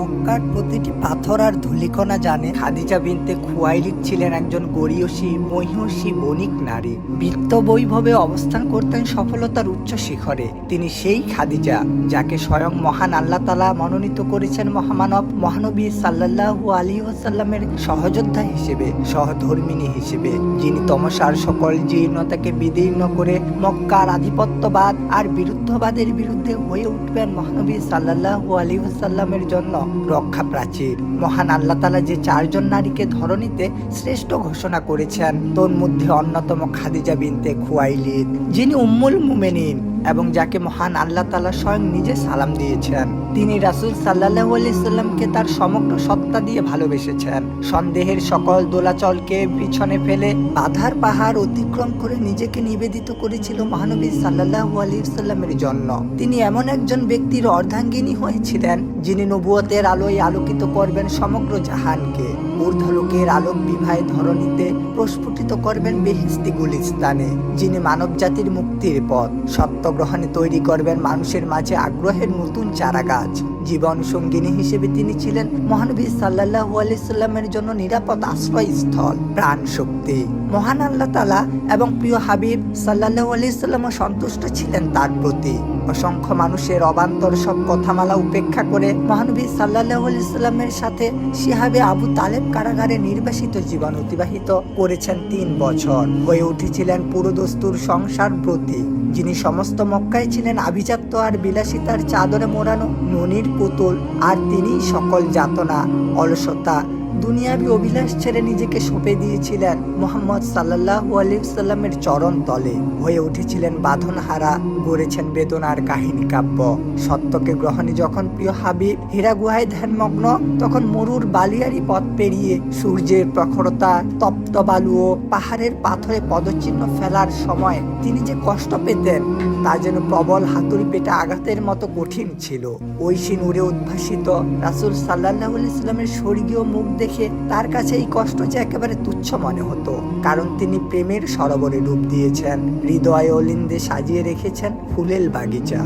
মক্কার প্রতিটি পাথর আর ধূলিকণা জানে খাদিজা বিনতে খুয়াইলিদ ছিলেন একজন গরীয়সী মহিষী বণিক নারী। বৃত্ত বৈভবে অবস্থান করতেন সফলতার উচ্চ শিখরে। তিনি সেই খাদিজা যাকে স্বয়ং মহান আল্লাহ তাআলা মনোনীত করেছেন মহামানব মহানবী সাল্লাল্লাহু আলাইহি ওয়াসাল্লামের সহযোদ্ধা হিসেবে, সহধর্মিণী হিসেবে, যিনি তমসার সকল জীর্ণতাকে বিদীর্ণ করে মক্কার আধিপত্যবাদ আর বিরুদ্ধবাদের বিরুদ্ধে হয়ে উঠবেন মহানবী সাল্লাল্লাহু আলাইহি ওয়াসাল্লামের জন্য রক্ষা প্রাচীর। মহান আল্লাহ তাআলা যে চারজন নারীকে ধরণীতে শ্রেষ্ঠ ঘোষণা করেছেন তোর মধ্যে অন্যতম খাদিজা বিনতে খুয়াইলিদ, যিনি উম্মুল মুমিনিন এবং যাকে মহান আল্লাহ তাআলা স্বয়ং নিজে সালাম দিয়েছেন। তিনি রাসূল সাল্লাল্লাহু আলাইহি সাল্লামকে তার সমগ্র সত্তা দিয়ে ভালোবেসেছেন। সন্দেহের সকল দোলাচলকে পিছনে ফেলে বাধার পাহাড় অতিক্রম করে নিজেকে নিবেদিত করেছিল মহানবী সাল্লাল্লাহু আলাইহি সাল্লামের জন্য। তিনি এমন একজন ব্যক্তির অর্ধাঙ্গিনী হয়েছিলেন যিনি নবুয়তের আলোয় আলোকিত করবেন সমগ্র জাহানকে। ঊর্ধ্বলোকের আলোক বিভায় ধরণীতে প্রস্ফুটিত করবেন বেহেশতি গুলিস্তানে। যিনি মানব জাতির মুক্তির পথ সত্য গ্রহণে তৈরি করবেন মানুষের মাঝে আগ্রহের নতুন চারাগাছ। জীবন সঙ্গিনী হিসেবে তিনি ছিলেন মহানবী সাল্লাল্লাহু আলাইহি সাল্লামের জন্য নিরাপদ আশ্রয়স্থল, প্রাণ শক্তি। মহান আল্লাহ তাআলা এবং প্রিয় হাবিব সাল্লাল্লাহু আলাইহি সাল্লাম সন্তুষ্ট ছিলেন তার প্রতি। অসংখ্য মানুষের অবান্তর সব কথামালা উপেক্ষা করে মহানবী সাল্লাল্লাহু আলাইহি সাল্লামের সাথে শিহাবে আবু তালেব কারাগারে নির্বাসিত জীবন অতিবাহিত করেছেন 3 বছর। হয়ে উঠেছিলেন পুরোদস্তুর সংসার ব্রতী, যিনি সমস্ত মক্কায় ছিলেন আভিজাত্য আর বিলাসিতার চাদরে মোড়ানো ননির পুতুল। আর তিনি সকল যাতনা, অলসতা, দুনিয়াবি অভিলাষ ছেড়ে নিজেকে সঁপে দিয়েছিলেন মুহাম্মদ সাল্লাল্লাহু আলাইহি সাল্লামের চরণ তলে। হয়ে উঠেছিলেন বাঁধনহারা, গড়েছেন বেদনার কাহিনী কাব্য। সত্যকে গ্রহণে যখন প্রিয় হাবিব হীরা গুহায় ধ্যানমগ্ন, তখন মরুর বালিয়ারি পথ পেরিয়ে সূর্যের প্রখরতা, তপ্ত বালু ও পাহাড়ের পাথরে পদচিহ্ন ফেলার সময় তিনি যে কষ্ট পেতেন তা যেন প্রবল হাতুড়ি পেটে আঘাতের মতো কঠিন ছিল। ঐশী নূরে উদ্ভাসিত রাসূল সাল্লাল্লাহু আলাইহি সাল্লামের স্বর্গীয় মুখ দেখে তার কাছে এই কষ্ট যে একেবারে তুচ্ছ মনে হতো, কারণ তিনি প্রেমের সরোবরে ডুব দিয়েছেন, হৃদয় অলিন্দে সাজিয়ে রেখেছেন ফুলেল বাগিচা।